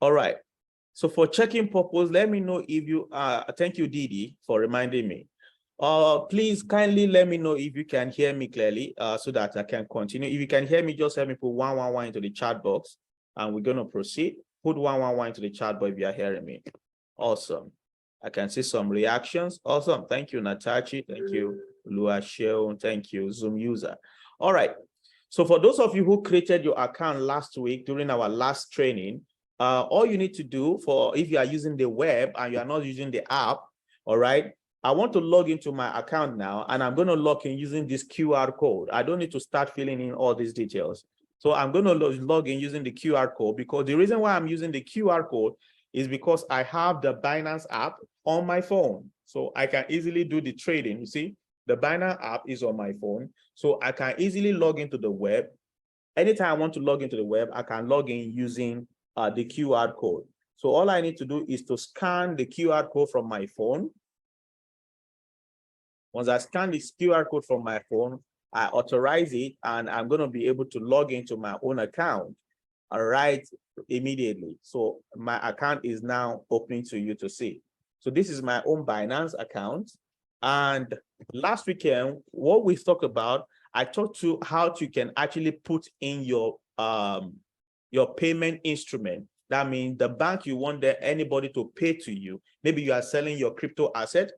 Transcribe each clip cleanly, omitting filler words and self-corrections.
All right. So for checking purpose, let me know if you thank you, Didi, for reminding me. Please kindly let me know if you can hear me clearly so that I can continue. If you can hear me, just help me put 111 into the chat box and we're going to proceed. Put 111 into the chat box if you are hearing me. Awesome. I can see some reactions. Awesome. Thank you, Natachi. Thank you, Lua Sheon. Thank you, Zoom user. All right. So for those of you who created your account last week during our last training, all you need to do if you are using the web and you are not using the app, all right, I want to log into my account now, and I'm going to log in using this QR code. I don't need to start filling in all these details. So I'm going to log in using the QR code, because the reason why I'm using the QR code is because I have the Binance app on my phone. So I can easily do the trading. You see, the Binance app is on my phone. So I can easily log into the web. Anytime I want to log into the web, I can log in using the QR code. So all I need to do is to scan the QR code from my phone. Once I scan this QR code from my phone, I authorize it, and I'm going to be able to log into my own account, all right, immediately. So my account is now opening to you to see. So this is my own Binance account. And last weekend, what we talked about, I talked to how you can actually put in your payment instrument. That means the bank you want anybody to pay to you. Maybe you are selling your crypto asset.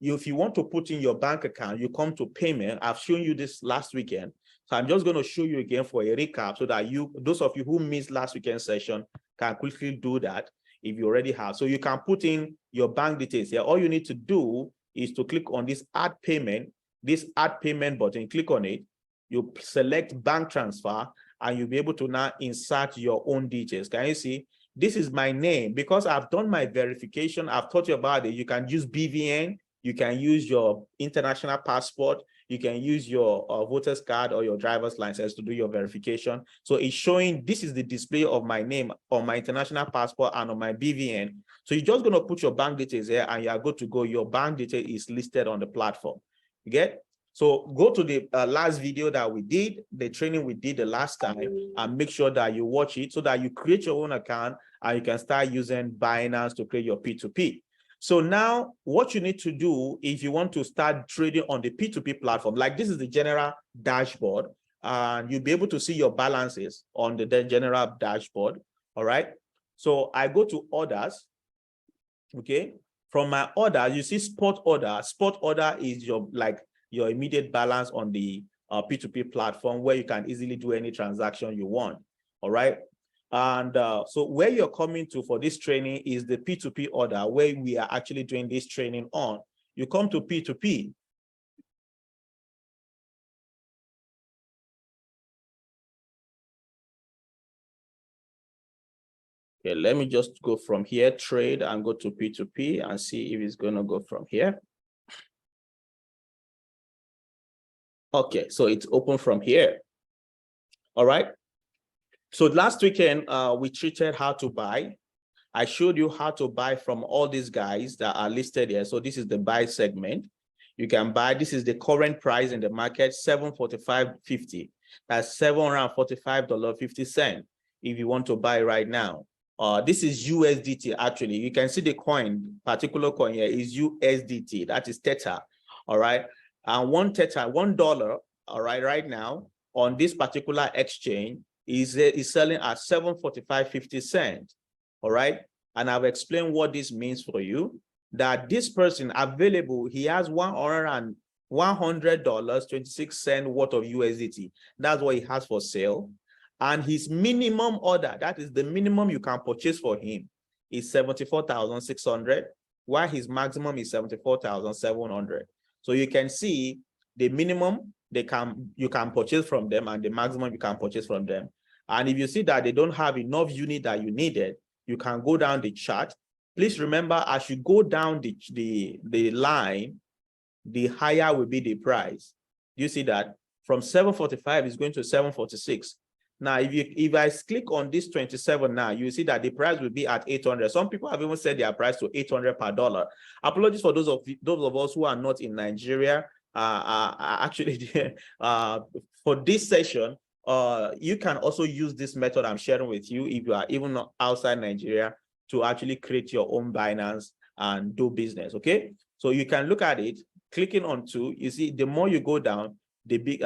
If you want to put in your bank account, you come to payment. I've shown you this last weekend. So I'm just going to show you again for a recap so that those of you who missed last weekend's session can quickly do that if you already have. So you can put in your bank details here. All you need to do is to click on this add payment button, click on it. You select bank transfer, and you'll be able to now insert your own details. Can you see? This is my name. Because I've done my verification, I've taught you about it. You can use BVN. You can use your international passport. You can use your voter's card or your driver's license to do your verification. So it's showing this is the display of my name on my international passport and on my BVN. So you're just going to put your bank details here and you are good to go. Your bank detail is listed on the platform. You get? So go to the last video that we did, the training we did the last time, and make sure that you watch it so that you create your own account and you can start using Binance to create your P2P. So now what you need to do if you want to start trading on the P2P platform, like this is the general dashboard, and you'll be able to see your balances on the general dashboard. All right. So I go to orders. Okay. From my order, you see spot order. Spot order is your immediate balance on the P2P platform where you can easily do any transaction you want. All right. And so where you're coming to for this training is the P2P order, where we are actually doing this training on. You come to P2P. Okay, let me just go from here, trade, and go to P2P and see if it's going to go from here. Okay, so it's open from here. All right. So last weekend, we treated how to buy. I showed you how to buy from all these guys that are listed here. So this is the buy segment. You can buy. This is the current price in the market, $745.50. That's $745.50 if you want to buy right now. This is USDT actually. You can see the coin, particular coin here is USDT. That is Theta. All right. And one Theta, $1, all right, right now on this particular exchange is selling at $745.50. All right. And I've explained what this means for you, that this person available, he has $100.26 worth of USDT. That's what he has for sale. And his minimum order, that is the minimum you can purchase for him, is 74,600, while his maximum is 74,700. So you can see the minimum you can purchase from them and the maximum you can purchase from them. And if you see that they don't have enough unit that you needed, you can go down the chart. Please remember, as you go down the line, the higher will be the price. You see that from 745 is going to 746. Now, if I click on this 27 now, you see that the price will be at 800. Some people have even set their price to 800 per dollar. Apologies for those of us who are not in Nigeria. Actually, for this session, you can also use this method I'm sharing with you if you are even outside Nigeria to actually create your own Binance and do business. Okay, so you can look at it, clicking on 2. You see, the more you go down, the big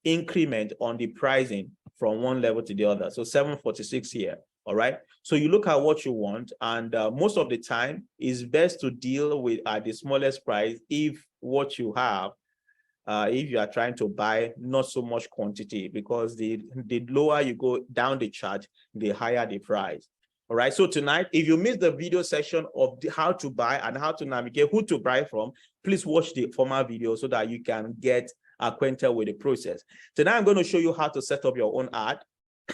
increment on the pricing from one level to the other. So 746 here. All right. So you look at what you want, and most of the time it's best to deal with at the smallest price if what you have, if you are trying to buy not so much quantity, because the lower you go down the chart, the higher the price. All right. So tonight, if you missed the video section of how to buy and how to navigate who to buy from, please watch the former video so that you can get acquainted with the process. Tonight, I'm going to show you how to set up your own ad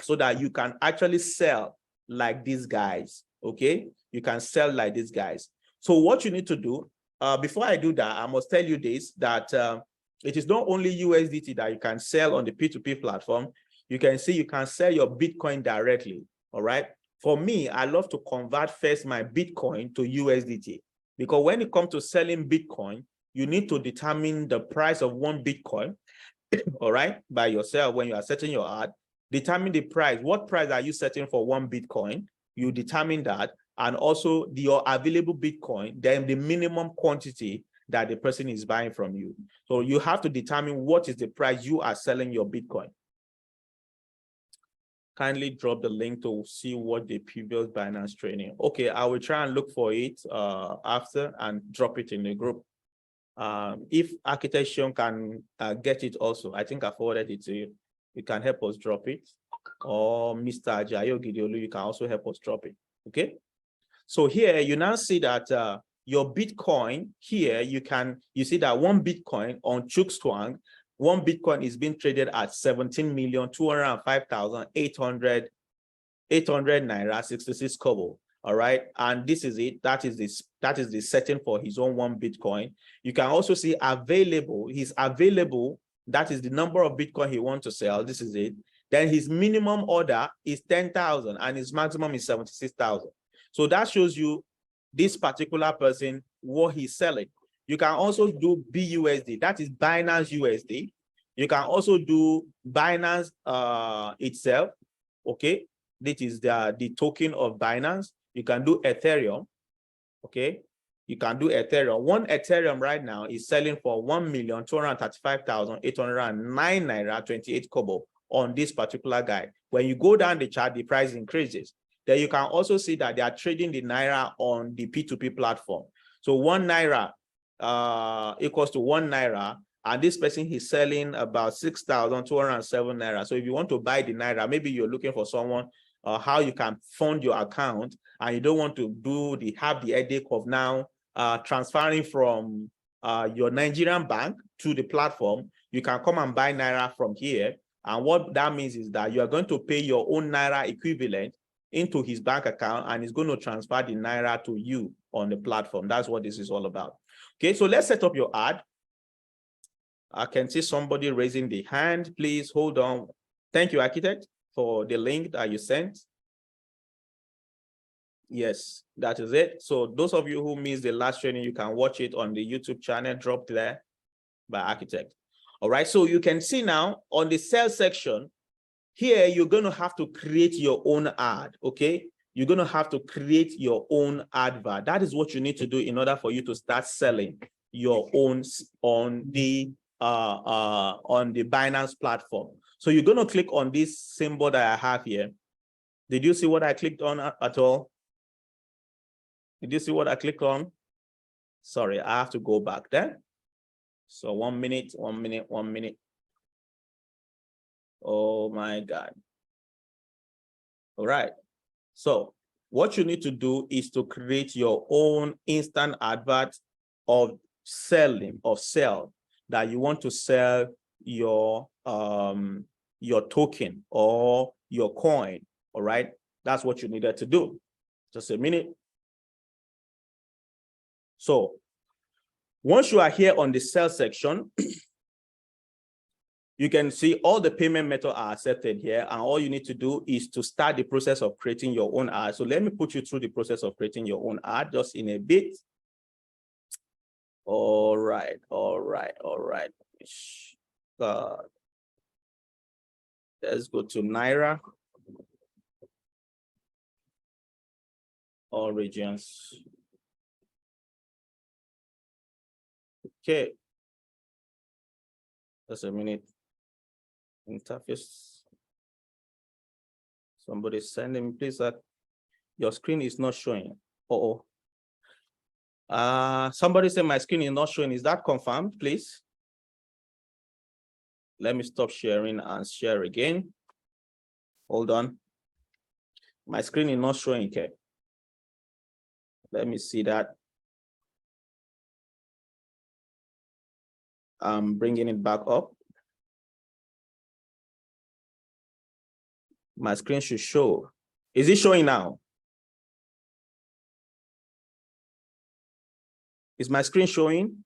so that you can actually sell like these guys. Okay, you can sell like these guys. So what you need to do, before I do that, I must tell you this, that it is not only USDT that you can sell on the P2P platform. You can see you can sell your Bitcoin directly. All right. For me, I love to convert first my Bitcoin to USDT, because when it comes to selling Bitcoin, you need to determine the price of one Bitcoin, all right, by yourself. When you are setting your ad, determine the price. What price are you setting for one Bitcoin? You determine that, and also your available Bitcoin, then the minimum quantity that the person is buying from you. So you have to determine what is the price you are selling your Bitcoin. Kindly drop the link to see what the previous Binance training. Okay, I will try and look for it after and drop it in the group. If Architecture can get it also, I think I forwarded it to you. You can help us drop it. Or Mr. Ajayo Gideolu, you can also help us drop it. Okay. So here you now see that your Bitcoin here, you see that one Bitcoin on Chookswang, one Bitcoin is being traded at 17,205,800 naira 66 kobo. All right, and this is it. That is the setting for his own one Bitcoin. You can also see available. He's available. That is the number of Bitcoin he wants to sell. This is it. Then his minimum order is 10,000 and his maximum is 76,000. So that shows you this particular person, what he's selling. You can also do BUSD, that is Binance USD. You can also do Binance itself. Okay, this is the token of Binance. You can do Ethereum. Okay, you can do Ethereum. One Ethereum right now is selling for 1,235,809 naira 28 kobo on this particular guy. When you go down the chart, the price increases. Then you can also see that they are trading the naira on the P2P platform. So 1 naira equals to 1 naira, and this person is selling about 6,207 naira. So if you want to buy the naira, maybe you're looking for someone how you can fund your account, and you don't want to have the headache of now transferring from your Nigerian bank to the platform. You can come and buy naira from here, and what that means is that you are going to pay your own naira equivalent into his bank account, and he's going to transfer the naira to you on the platform. That's what this is all about. Okay, so let's set up your ad. I can see somebody raising the hand. Please hold on. Thank you, Architect, for the link that you sent. Yes, that is it. So those of you who missed the last training, you can watch it on the YouTube channel dropped there by Architect. All right, so you can see now on the sales section here, you're going to have to create your own ad. Okay, you're going to have to create your own advert. That is what you need to do in order for you to start selling your own on the Binance platform. So you're going to click on this symbol that I have here. Did you see what I clicked on at all? Did you see what I clicked on? Sorry, I have to go back there. So 1 minute, 1 minute, 1 minute. Oh my God. All right. So what you need to do is to create your own instant advert of sell that you want to sell your token or your coin. All right. That's what you needed to do. Just a minute. So once you are here on the sell section, you can see all the payment methods are accepted here, and all you need to do is to start the process of creating your own ad. So let me put you through the process of creating your own ad just in a bit. All right. God. Let's go to Naira. All regions. Okay. Just a minute. Interface. Somebody sending me, please, that your screen is not showing. Somebody said my screen is not showing. Is that confirmed, please? Let me stop sharing and share again. Hold on. My screen is not showing, okay. Let me see that. I'm bringing it back up. My screen should show. Is it showing now? Is my screen showing?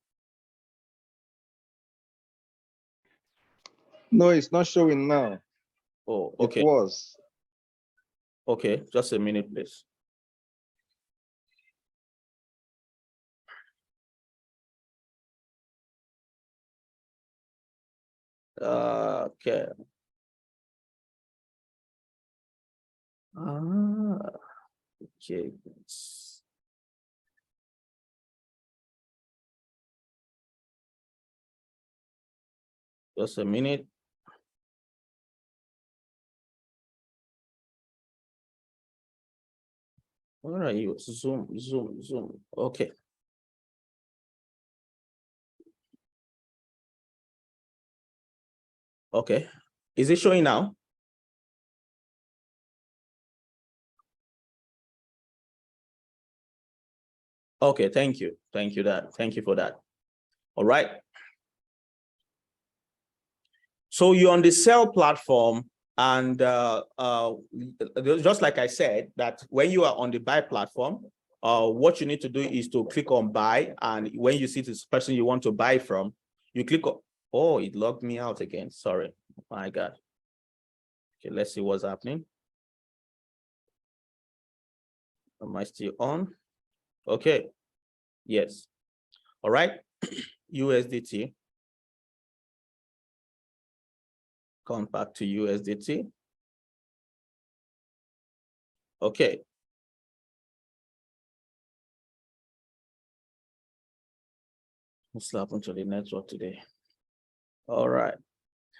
No, it's not showing now. Oh, okay. It was. Okay, just a minute, please. Okay. Okay. Just a minute. Where are you? Zoom. Okay. Okay. Is it showing now? Okay, thank you. Thank you for that. All right. So you're on the sell platform, and just like I said, that when you are on the buy platform, what you need to do is to click on buy, and when you see this person you want to buy from, you click on, oh, it logged me out again. Sorry. My God. Okay, let's see what's happening. Am I still on? Okay. Yes. All right. USDT. Come back to USDT. Okay. What's happened to the network today? All right.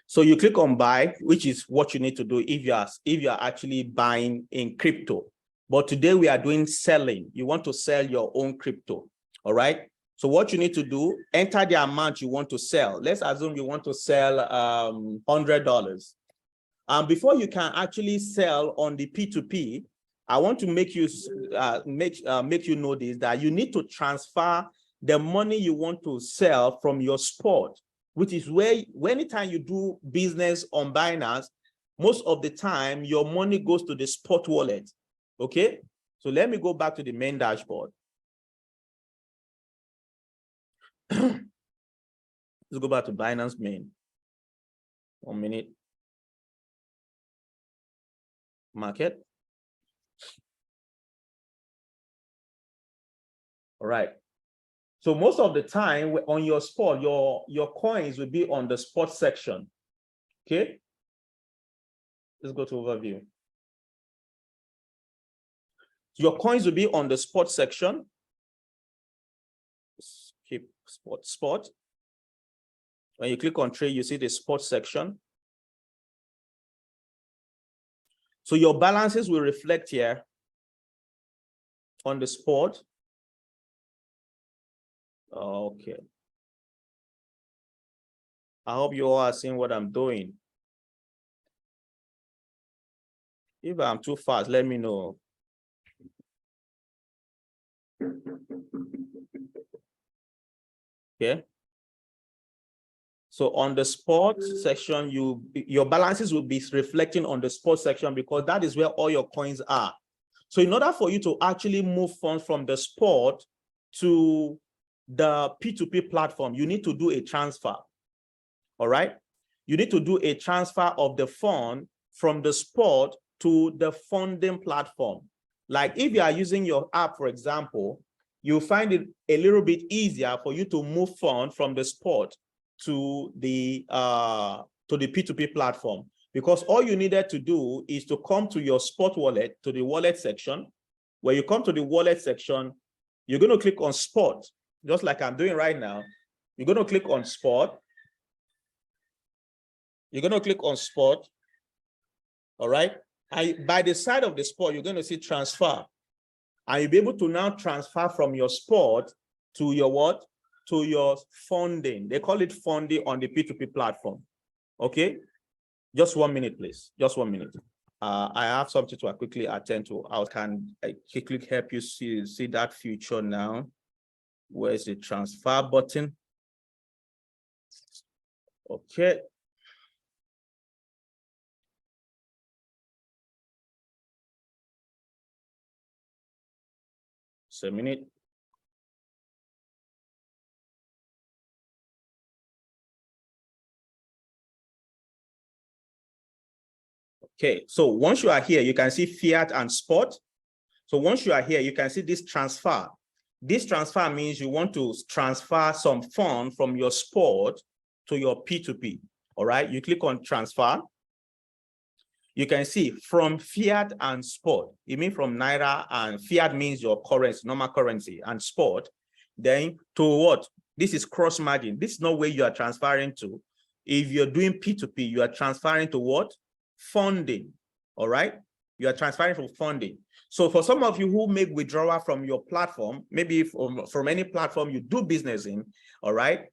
So you click on buy, which is what you need to do if you are actually buying in crypto. But today we are doing selling. You want to sell your own crypto. All right. So what you need to do, enter the amount you want to sell. Let's assume you want to sell $100. Before you can actually sell on the P2P, I want to make you make you notice that you need to transfer the money you want to sell from your spot, which is where anytime you do business on Binance, most of the time your money goes to the spot wallet. Okay, so let me go back to the main dashboard. Let's go back to Binance main. 1 minute. Market. All right. So most of the time on your spot, your coins will be on the spot section. Okay. Let's go to overview. Your coins will be on the spot section. Keep spot. When you click on trade, you see the spot section. So your balances will reflect here on the spot. Okay. I hope you all are seeing what I'm doing. If I'm too fast, let me know. Okay. So on the spot section, your balances will be reflecting on the spot section because that is where all your coins are. So in order for you to actually move funds from the spot to the P2P platform, you need to do a transfer. All right. You need to do a transfer of the fund from the spot to the funding platform. Like if you are using your app, for example, you'll find it a little bit easier for you to move funds from the spot to the P2P platform. because all you needed to do is to come to your spot wallet, to the wallet section. When you come to the wallet section, you're going to click on spot, just like I'm doing right now. You're going to click on spot. You're going to click on spot. All right. And by the side of the spot, you're going to see transfer. And you'll be able to now transfer from your spot to your what? To your funding. They call it funding on the P2P platform. Okay. Just 1 minute, please. Just 1 minute. I have something to quickly attend to. I can quickly help you see that feature now. Where's the transfer button? Okay. Just a minute. Okay, so once you are here, you can see fiat and spot. So once you are here, you can see this transfer. This transfer means you want to transfer some fund from your spot to your P2P. All right, you click on transfer. You can see from fiat and spot. It means from Naira, and fiat means your currency, normal currency, and spot. Then to what? This is cross margin. This is not where you are transferring to. If you're doing P2P, you are transferring to what? Funding. All right. You are transferring from funding. So for some of you who make withdrawal from your platform, maybe from any platform you do business in, all right,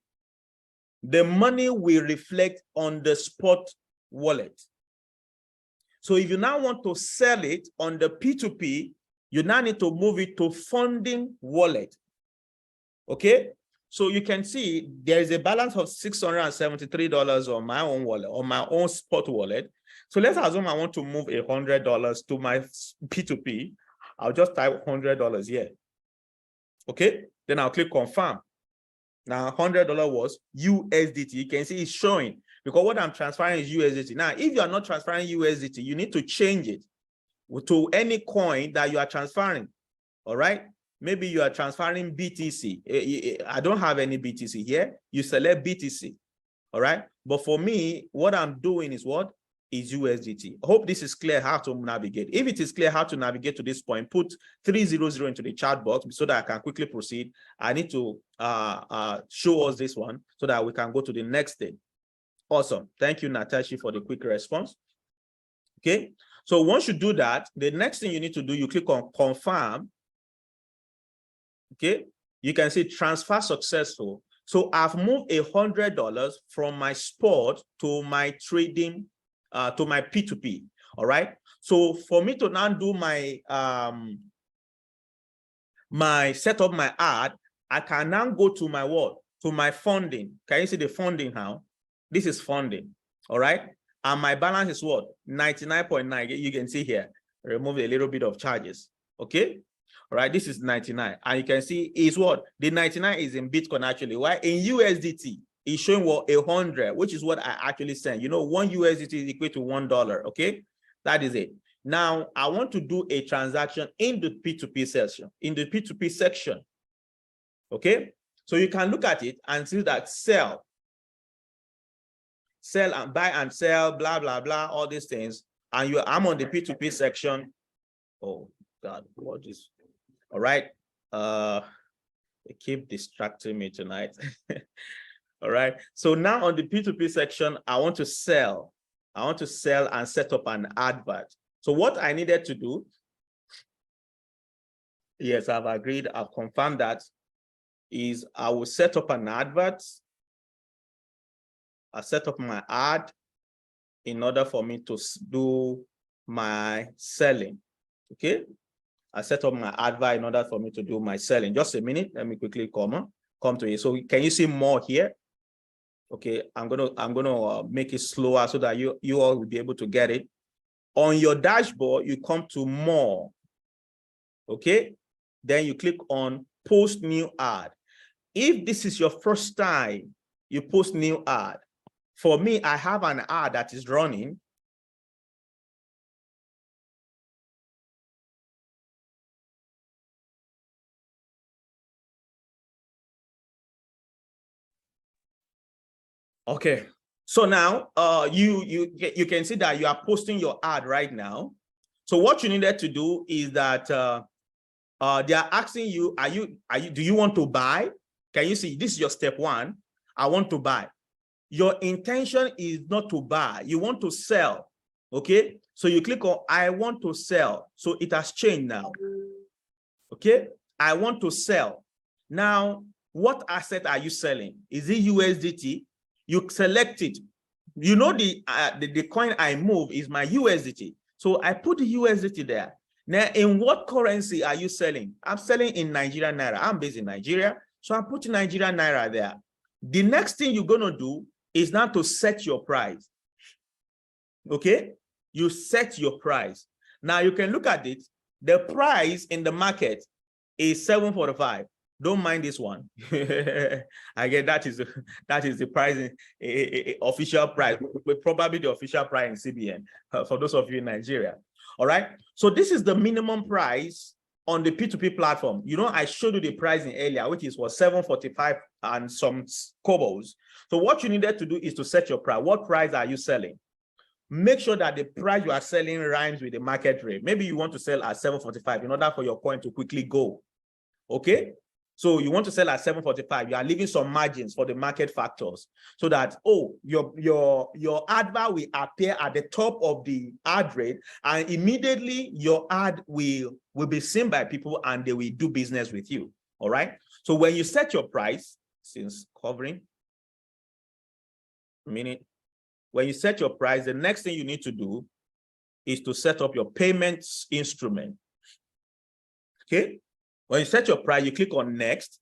the money will reflect on the spot wallet. So if you now want to sell it on the P2P, you now need to move it to funding wallet. Okay. So you can see there is a balance of $673 on my own wallet, on my own spot wallet. So let's assume I want to move $100 to my P2P. I'll just type $100 here. Okay. Then I'll click confirm. Now $100 was USDT. You can see it's showing because what I'm transferring is USDT. Now, if you are not transferring USDT, you need to change it to any coin that you are transferring. All right. Maybe you are transferring BTC. I don't have any BTC here. You select BTC. All right. But for me, what I'm doing is what? Is USDT. I hope this is clear how to navigate. If it is clear how to navigate to this point, put 300 into the chat box so that I can quickly proceed. I need to show us this one so that we can go to the next thing. Awesome. Thank you, Natasha, for the quick response. Okay. So once you do that, the next thing you need to do, you click on confirm. Okay. You can see transfer successful. So I've moved $100 from my spot to my trading, to my P2P. All right. So for me to now do my set up my ad, I can now go to my what? To my funding. Can you see the funding now? This is funding. All right. And my balance is what? 99.9. You can see here. Remove a little bit of charges. Okay. All right. This is 99. And you can see is what? The 99 is in Bitcoin actually. Why? In USDT, it's showing what? 100, which is what I actually sent. You know, 1 USDT is equal to $1. Okay. That is it. Now, I want to do a transaction in the P2P section, okay? So you can look at it and see that sell and buy and sell, blah, blah, blah, all these things. And I'm on the P2P section. Oh, God, what is, all right. They keep distracting me tonight. All right. So now on the P2P section, I want to sell. I want to sell and set up an advert. So what I needed to do, yes, I've agreed, I've confirmed that, is I will set up an advert. I set up my ad in order for me to do my selling. Okay. I set up my advert in order for me to do my selling. Just a minute. Let me quickly come to it. So can you see more here? Okay. I'm gonna make it slower so that you all will be able to get it. On your dashboard, you come to more. Okay. Then you click on post new ad. If this is your first time you post new ad, for me, I have an ad that is running. Okay. So now you can see that you are posting your ad right now. So what you needed to do is that they are asking you, do you want to buy? Can you see this is your step one? I want to buy. Your intention is not to buy, you want to sell. Okay, so you click on I want to sell. So it has changed now. Okay, I want to sell. Now, what asset are you selling? Is it USDT? You select it. You know the coin I move is my USDT. So I put the USDT there. Now, in what currency are you selling? I'm selling in Nigerian Naira. I'm based in Nigeria. So I'm putting Nigerian Naira there. The next thing you're going to do is now to set your price. Okay? You set your price. Now you can look at it. The price in the market is 745. Don't mind this one. I get that is the price, official price, probably the official price in CBN for those of you in Nigeria. All right. So this is the minimum price on the P2P platform. You know, I showed you the pricing earlier, which is for 745 and some kobos. So what you needed to do is to set your price. What price are you selling? Make sure that the price you are selling rhymes with the market rate. Maybe you want to sell at 745 in order for your coin to quickly go. Okay, so you want to sell at 745. You are leaving some margins for the market factors so that, oh, your advert will appear at the top of the ad rate, and immediately your ad will be seen by people and they will do business with you. All right. So when you set your price, since covering a minute, when you set your price, the next thing you need to do is to set up your payments instrument. Okay. When you set your price, you click on next.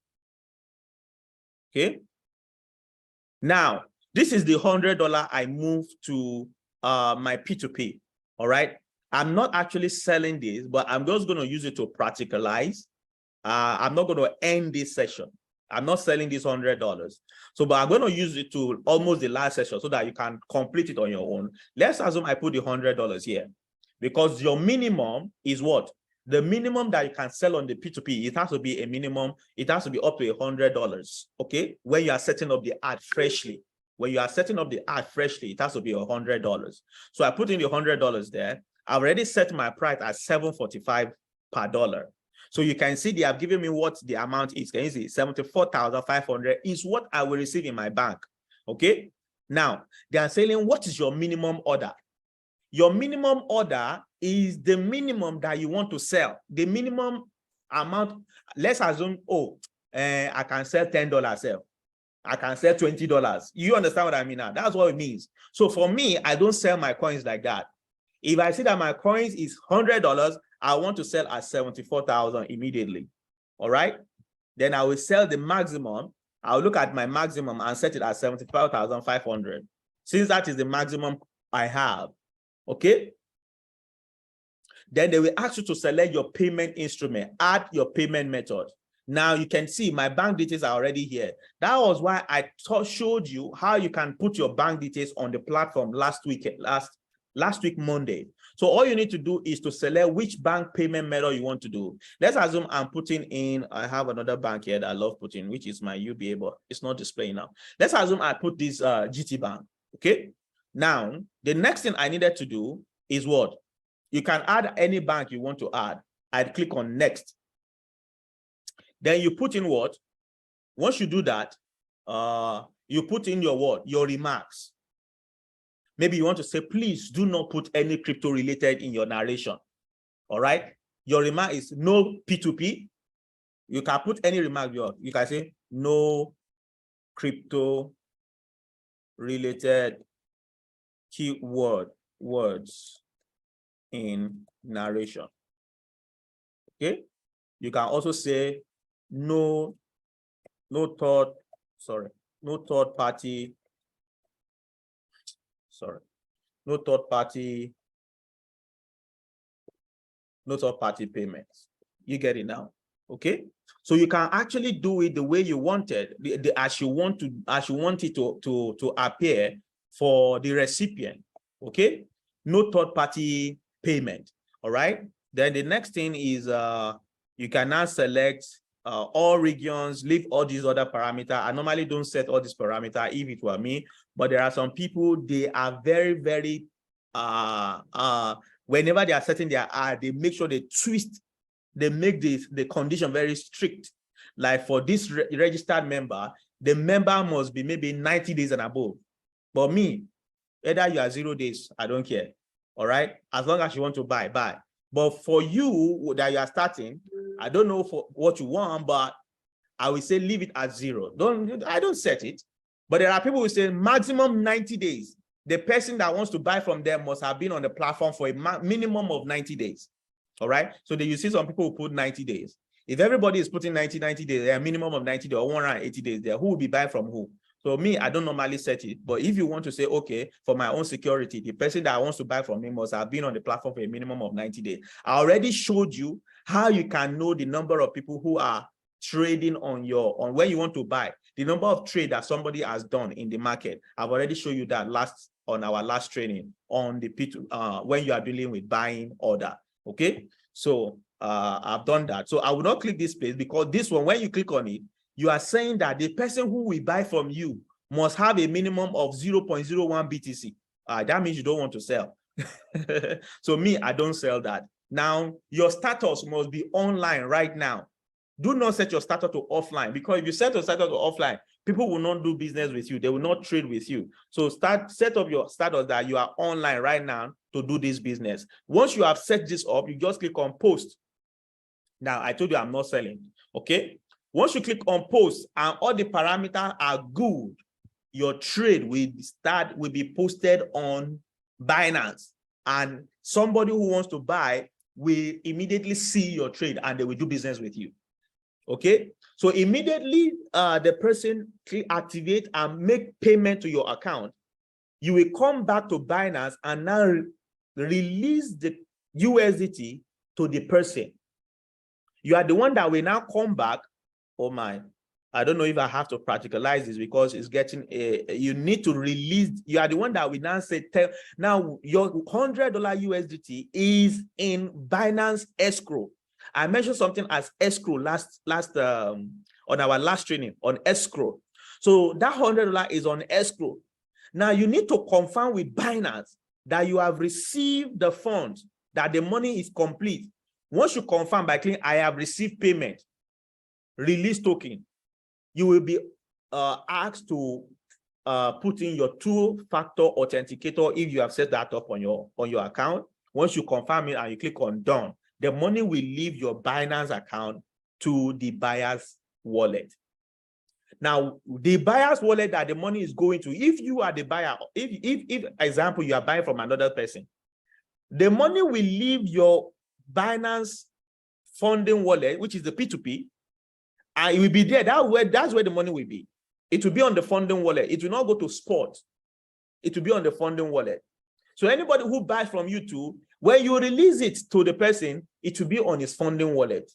Okay. Now, this is the $100 I moved to my P2P. All right. I'm not actually selling this, but I'm just going to use it to practicalize. I'm not going to end this session. I'm not selling this $100. So, but I'm going to use it to almost the last session so that you can complete it on your own. Let's assume I put the $100 here because your minimum is what? The minimum that you can sell on the P2P, it has to be a minimum. It has to be up to $100. Okay. When you are setting up the ad freshly, when you are setting up the ad freshly, it has to be $100. So I put in the $100 there. I've already set my price at $7.45 per dollar. So you can see they have given me what the amount is. Can you see 74,500 is what I will receive in my bank. Okay. Now they are saying, what is your minimum order? Your minimum order is the minimum that you want to sell. The minimum amount. Let's assume, oh, I can sell $10 sell. I can sell $20. You understand what I mean now? That's what it means. So for me, I don't sell my coins like that. If I see that my coins is $100, I want to sell at 74,000 immediately. All right. Then I will sell the maximum. I'll look at my maximum and set it at 75,500. Since that is the maximum I have. Okay. Then they will ask you to select your payment instrument, add your payment method. Now you can see my bank details are already here. That was why I showed you how you can put your bank details on the platform last week Monday. So all you need to do is to select which bank payment method you want to do. Let's assume I'm putting in, I have another bank here that I love putting, which is my UBA, but it's not displaying now. Let's assume I put this GT Bank. Okay. Now, the next thing I needed to do is what? You can add any bank you want to add. I'd click on next. Then you put in what? Once you do that, you put in your what? Your remarks. Maybe you want to say, please do not put any crypto related in your narration. All right. Your remark is no P2P. You can put any remark. You can say no crypto related words in narration. Okay. You can also say no third party payments. You get it now. Okay. So you can actually do it the way you wanted, as you want it to appear for the recipient. Okay. No third party payment. All right. Then the next thing is you can now select all regions, leave all these other parameters. I normally don't set all these parameters if it were me, but there are some people, they are very, very, whenever they are setting their R, they make sure they twist, they make the condition very strict. Like for this registered member, the member must be maybe 90 days and above. But me, either you are 0 days, I don't care. All right, as long as you want to buy, buy. But for you that you are starting, I don't know for what you want, but I will say leave it at 0. I don't set it. But there are people who say maximum 90 days. The person that wants to buy from them must have been on the platform for a minimum of 90 days. All right. So then you see some people who put 90 days. If everybody is putting 90 days, there are minimum of 90 days or 180 days there, who will be buying from who? So me, I don't normally set it. But if you want to say, okay, for my own security, the person that wants to buy from me must have been on the platform for a minimum of 90 days. I already showed you how you can know the number of people who are trading on when you want to buy, the number of trade that somebody has done in the market. I've already showed you that on our last training on the P2, when you are dealing with buying order. Okay, so I've done that. So I will not click this place, because this one, when you click on it, you are saying that the person who will buy from you must have a minimum of 0.01 BTC. That means you don't want to sell. So me, I don't sell that. Now, your status must be online right now. Do not set your status to offline, because if you set your status to offline, people will not do business with you. They will not trade with you. So set up your status that you are online right now to do this business. Once you have set this up, you just click on post. Now, I told you I'm not selling. Okay. Once you click on post and all the parameters are good, your trade will be posted on Binance, and somebody who wants to buy will immediately see your trade and they will do business with you. Okay, so immediately the person activate and make payment to your account, you will come back to Binance and now release the USDT to the person. You are the one that will now come back. Oh my, I don't know if I have to practicalize this, because it's getting you need to release. You are the one that will now say, now your $100 USDT is in Binance escrow. I mentioned something as escrow on our last training on escrow. So that $100 is on escrow. Now you need to confirm with Binance that you have received the funds, that the money is complete. Once you confirm by clicking, I have received payment, release token, you will be asked to put in your two-factor authenticator if you have set that up on your account. Once you confirm it and you click on done, the money will leave your Binance account to the buyer's wallet. Now, the buyer's wallet that the money is going to, if you are the buyer, if example, you are buying from another person, the money will leave your Binance funding wallet, which is the P2P, and it will be there. That's where the money will be. It will be on the funding wallet. It will not go to spot. It will be on the funding wallet. So anybody who buys from you too, when you release it to the person, it will be on his funding wallet.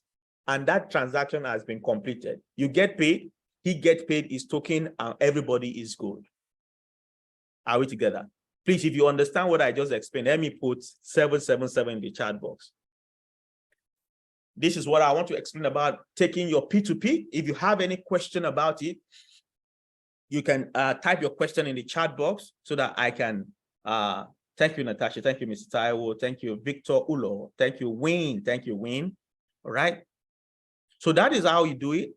And that transaction has been completed. You get paid, he gets paid his token, and everybody is good. Are we together? Please, if you understand what I just explained, let me put 777 in the chat box. This is what I want to explain about taking your P2P. If you have any question about it, you can type your question in the chat box so that I can. Thank you, Natasha. Thank you, Mr. Taiwo. Thank you, Victor Ulo. Thank you, Wayne. Thank you, Wayne. All right. So that is how you do it.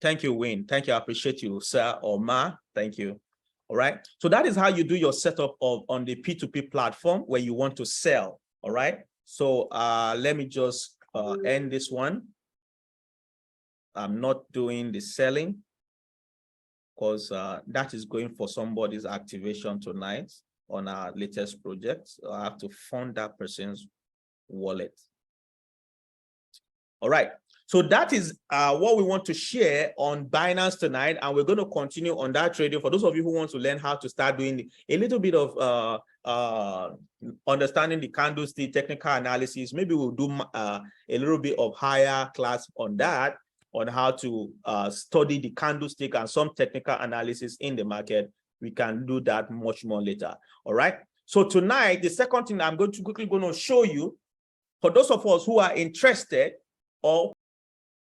Thank you, Wayne. Thank you. I appreciate you, sir or ma. Thank you. All right. So that is how you do your setup on the P2P platform where you want to sell. All right. So let me just end this one. I'm not doing the selling because that is going for somebody's activation tonight on our latest project. So I have to fund that person's wallet. All right. So that is what we want to share on Binance tonight, and we're going to continue on that trading. For those of you who want to learn how to start doing a little bit of understanding the candlestick technical analysis, maybe we'll do a little bit of higher class on that, on how to study the candlestick and some technical analysis in the market. We can do that much more later. All right. So tonight, the second thing I'm going to quickly show you, for those of us who are interested or